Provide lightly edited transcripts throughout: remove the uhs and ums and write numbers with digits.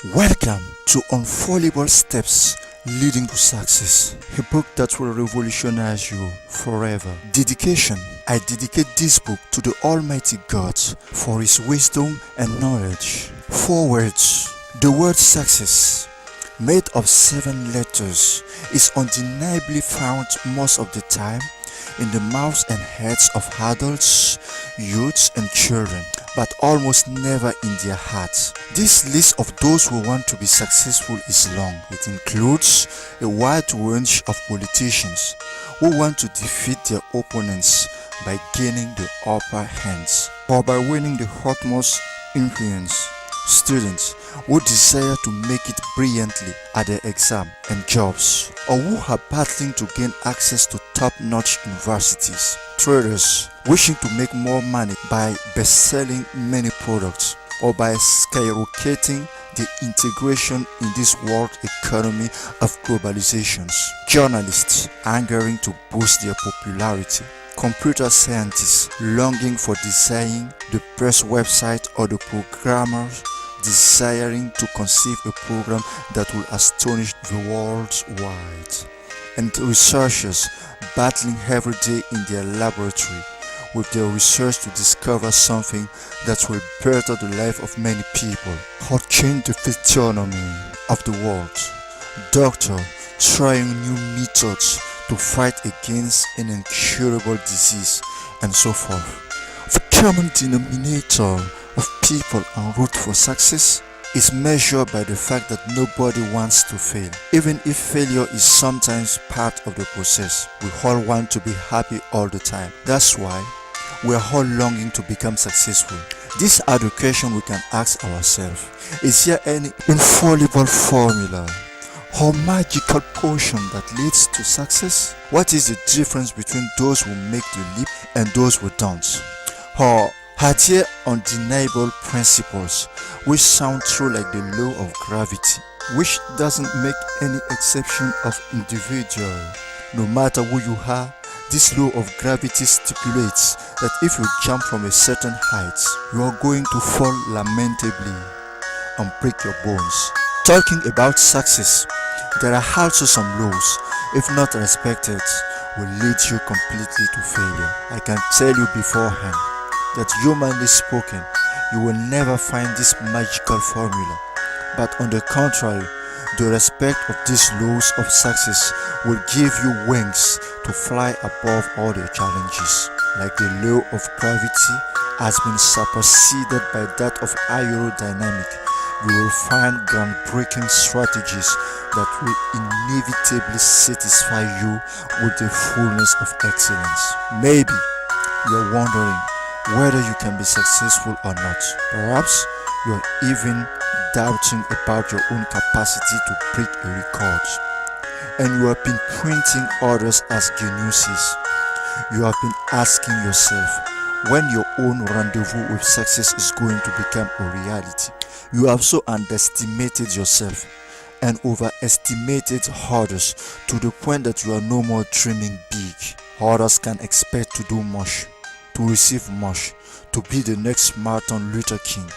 Welcome to Infallible Steps Leading to Success, a book that will revolutionize you forever. Dedication. I dedicate this book to the Almighty God for His wisdom and knowledge. 4 words. The word success, made of 7 letters, is undeniably found most of the time in the mouths and heads of adults, youths, and children, but almost never in their hearts. This list of those who want to be successful is long. It includes a wide range of politicians who want to defeat their opponents by gaining the upper hands or by winning the utmost influence. Students who desire to make it brilliantly at their exam and jobs, or who are battling to gain access to top-notch universities. Traders wishing to make more money by best-selling many products or by skyrocketing the integration in this world economy of globalizations. Journalists angering to boost their popularity. Computer scientists longing for designing the best website, or the programmers desiring to conceive a program that will astonish the world wide. And researchers battling every day in their laboratory with their research to discover something that will better the life of many people or change the physiognomy of the world. Doctor trying new methods to fight against an incurable disease, and so forth. The common denominator of people en route for success is measured by the fact that nobody wants to fail. Even if failure is sometimes part of the process, we all want to be happy all the time. That's why we are all longing to become successful. This education we can ask ourselves, is there any infallible formula or magical potion that leads to success? What is the difference between those who make the leap and those who don't? Or are there undeniable principles which sound true like the law of gravity, which doesn't make any exception of individual? No matter who you are, this law of gravity stipulates that if you jump from a certain height, you are going to fall lamentably and break your bones. Talking about success, there are also some laws, if not respected, will lead you completely to failure. I can tell you beforehand that humanly spoken, you will never find this magical formula, but on the contrary, the respect of these laws of success will give you wings to fly above all the challenges. Like the law of gravity has been superseded by that of aerodynamic, you will find groundbreaking strategies that will inevitably satisfy you with the fullness of excellence. Maybe you're wondering whether you can be successful or not. Perhaps you're even doubting about your own capacity to break a record, and you have been pointing others as geniuses. You have been asking yourself when your own rendezvous with success is going to become a reality. You have so underestimated yourself and overestimated others to the point that you are no more dreaming big. Others can expect to do much, to receive much, to be the next Martin Luther King,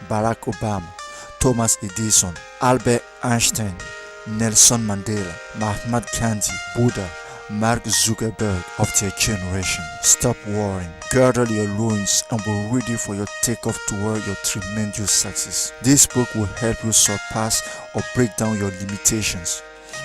Barack Obama, Thomas Edison, Albert Einstein, Nelson Mandela, Mahatma Gandhi, Buddha, Mark Zuckerberg of their generation. Stop worrying, gather your loins, and be ready for your takeoff toward your tremendous success. This book will help you surpass or break down your limitations.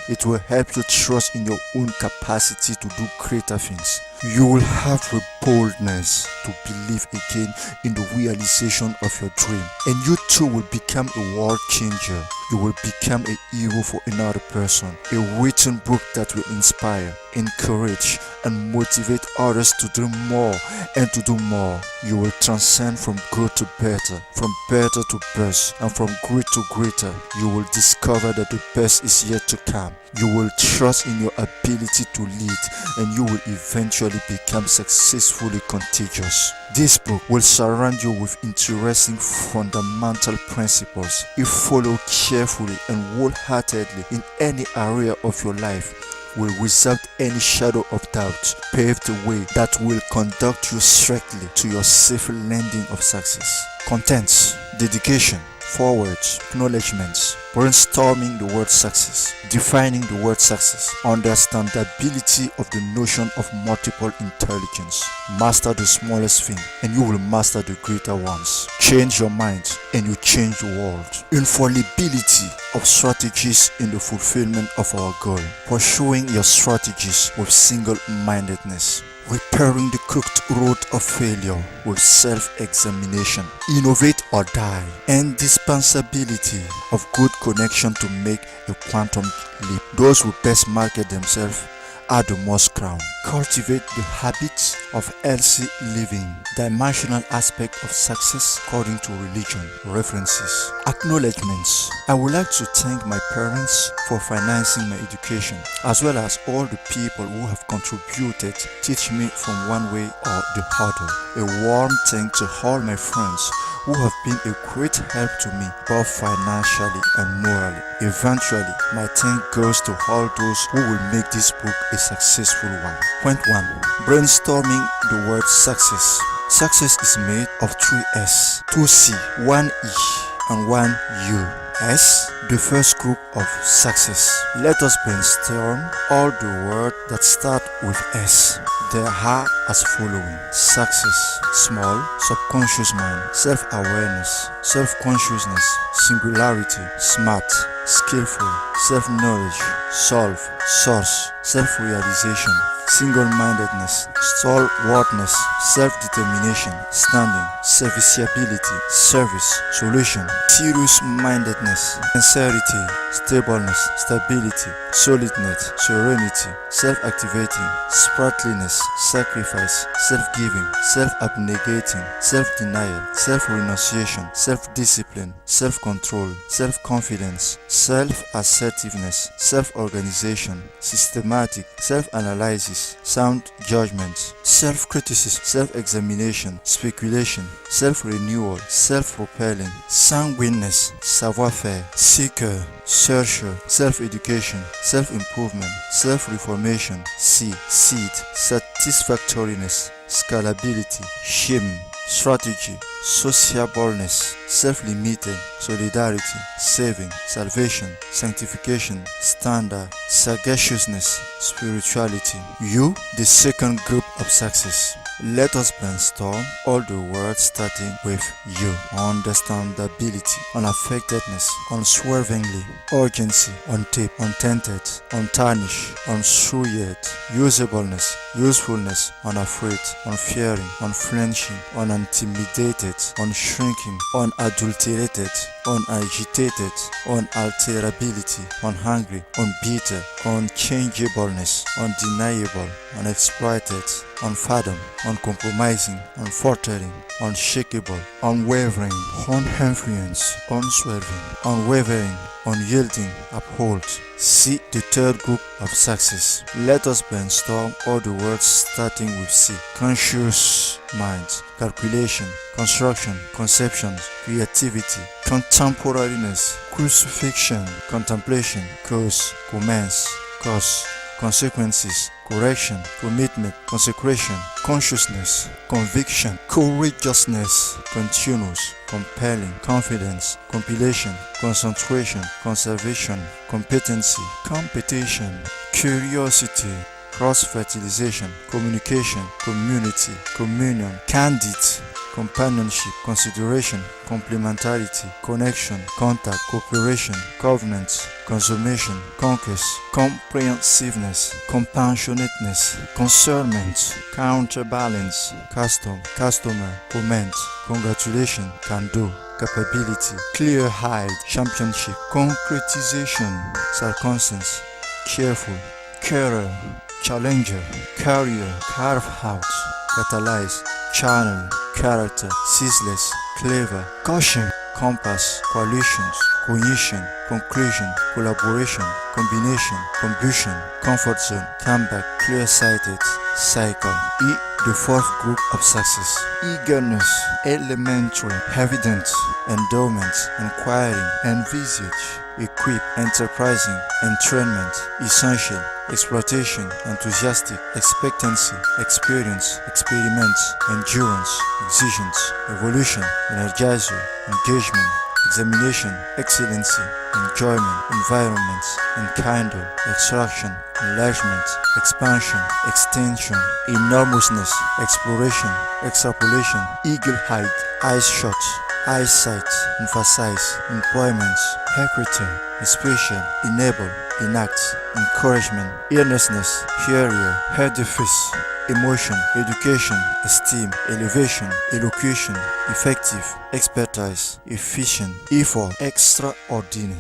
It will help you trust in your own capacity to do greater things. You will have the boldness to believe again in the realization of your dream, and you too will become a world changer. You will become a hero for another person, a written book that will inspire, encourage, and motivate others to dream more and to do more. You will transcend from good to better, from better to best, and from great to greater. You will discover that the best is yet to come. You will trust in your ability to lead, and you will eventually become successfully contagious. This book will surround you with interesting fundamental principles. If followed carefully and wholeheartedly in any area of your life, will without any shadow of doubt pave the way that will conduct you strictly to your safe landing of success. Contents: dedication, 4 words, acknowledgements, brainstorming the word success, defining the word success, understandability of the notion of multiple intelligence. Master the smallest thing and you will master the greater ones. Change your mind and you change the world. Infallibility of strategies in the fulfillment of our goal. Pursuing your strategies with single-mindedness. Repairing the crooked road of failure with self-examination. Innovate or die. Indispensability of good connection to make a quantum leap. Those who best market themselves are the most crowned. Cultivate the habits of healthy living. Dimensional aspect of success according to religion. References. Acknowledgements. I would like to thank my parents for financing my education, as well as all the people who have contributed to teach me from one way or the other. A warm thank to all my friends who have been a great help to me, both financially and morally. Eventually, my thank goes to all those who will make this book a successful one. Point 1. Brainstorming the word success. Success is made of 3 S, 2 C, 1 E, and 1 U. S, the first group of success. Let us brainstorm all the words that start with S. They are as following: success, small, subconscious mind, self-awareness, self-consciousness, singularity, smart, skillful, self-knowledge, solve, source, self-realization, single-mindedness, stalwartness, self-determination, standing, serviceability, service, solution, serious-mindedness, sincerity, stableness, stability, solidness, serenity, self-activating, sprightliness, sacrifice, self-giving, self-abnegating, self-denial, self-renunciation, self-discipline, self-control, self-confidence, self-assertiveness, self-organization, systematic, self-analysis, sound judgment, self-criticism, self-examination, speculation, self-renewal, self-propelling, sanguineness, savoir-faire, seeker, searcher, self-education, self-improvement, self-reformation, seed, satisfactoriness, scalability, shame, strategy, sociableness, self-limited, solidarity, saving, salvation, sanctification, standard, sagaciousness, spirituality. You, the second group of success. Let us brainstorm all the words starting with you. Understandability, unaffectedness, unswervingly, urgency, untapped, untainted, untarnished, unsullied, usableness, usefulness, unafraid, unfearing, unflinching, unintimidated, unshrinking, unadulterated, unagitated, unalterability, unhungry, unbitter, unchangeableness, undeniable, unexploited, unfathomed, uncompromising, unfaltering, unshakable, unwavering, uninfluenced, unswerving, unwavering, unyielding, uphold. See the third group of success. Let us brainstorm all the words starting with C. Conscious mind, calculation, construction, conception, creativity, contemporariness, crucifixion, contemplation, cause, commence, cause, consequences, correction, commitment, consecration, consciousness, conviction, courageousness, continuous, compelling, confidence, compilation, concentration, conservation, competency, competition, curiosity, cross-fertilization, communication, community, communion, candid, companionship, consideration, complementarity, connection, contact, cooperation, covenant, consummation, conquest, comprehensiveness, compassionateness, concernment, counterbalance, custom, customer, comment, congratulation, can do, capability, clear-eyed, championship, concretization, circumstance, careful, carer, challenger, carrier, carve out, catalyze, channel, character, ceaseless, clever, caution, compass, coalitions, cohesion, conclusion, collaboration, combination, combustion, comfort zone, comeback, clear-sighted, cycle. E, the fourth group of success. Eagerness, elementary, evident, endowment, inquiring, envisage, equip, enterprising, entrainment, essential, exploitation, enthusiastic, expectancy, experience, experiment, endurance, exigence, evolution, energizer, engagement, examination, excellency, enjoyment, environment, encounter, extraction, enlargement, expansion, extension, enormousness, exploration, extrapolation, eagle height, eyes shot, eyesight, emphasize, employment, equity, special, enable, enact, encouragement, earnestness, hearing, edifice, emotion, education, esteem, elevation, elocution, effective, expertise, efficient, effort, extraordinary,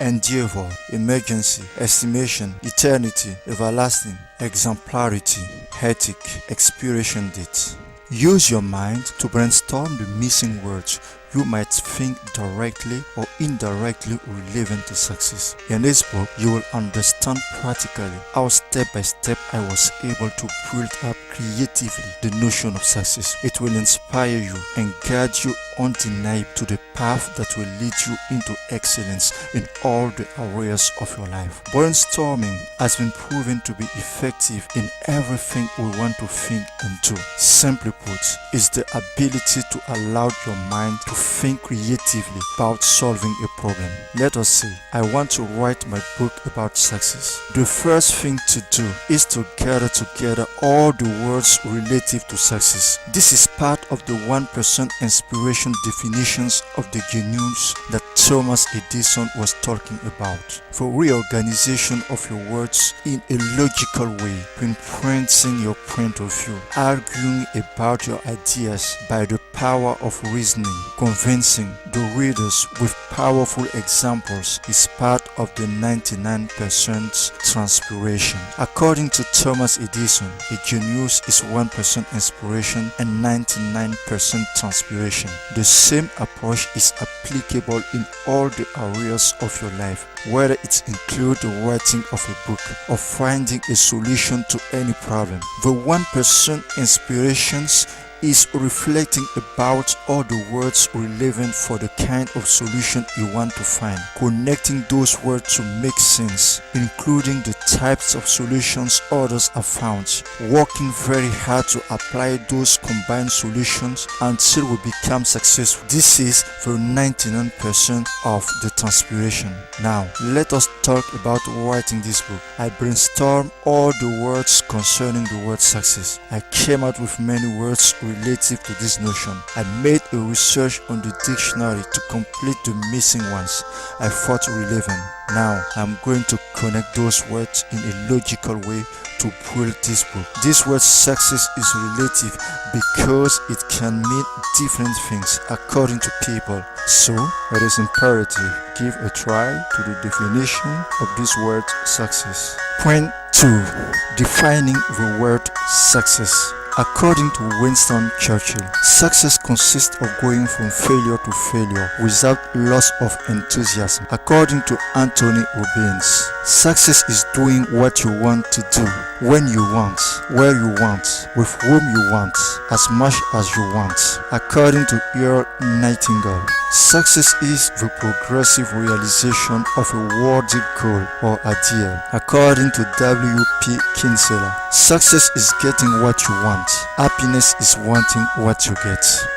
endeavor, emergency, estimation, eternity, everlasting, exemplarity, ethic, expiration date. Use your mind to brainstorm the missing words you might think directly or indirectly relevant to success. In this book, you will understand practically how step by step I was able to build up creatively the notion of success. It will inspire you and guide you undeniably to the path that will lead you into excellence in all the areas of your life. Brainstorming has been proven to be effective in everything we want to think and do. Simply put, is the ability to allow your mind to think creatively about solving a problem. Let us say, I want to write my book about success. The first thing to do is to gather together all the words relative to success. This is part of the 1% inspiration definitions of the genius that Thomas Edison was talking about. For reorganization of your words in a logical way, pinpointing your point of view, arguing about your ideas by the power of reasoning, convincing the readers with powerful examples is part of the 99% transpiration. According to Thomas Edison, a genius is 1% inspiration and 99% transpiration. The same approach is applicable in all the areas of your life, whether it includes the writing of a book or finding a solution to any problem. The 1% inspirations is reflecting about all the words relevant for the kind of solution you want to find, connecting those words to make sense, including the types of solutions others have found, working very hard to apply those combined solutions until we become successful. This is the 99% of the transpiration. Now, let us talk about writing this book. I brainstormed all the words concerning the word success. I came out with many words relative to this notion. I made a research on the dictionary to complete the missing ones I thought relevant. Now I'm going to connect those words in a logical way to build this book. This word success is relative because it can mean different things according to people. So it is imperative give a try to the definition of this word success. Point 2. Defining the word success. According to Winston Churchill, success consists of going from failure to failure without loss of enthusiasm. According to Anthony Robbins, success is doing what you want to do, when you want, where you want, with whom you want, as much as you want. According to Earl Nightingale, success is the progressive realization of a worthy goal or ideal. According to W.P. Kinsella, success is getting what you want. Happiness is wanting what you get.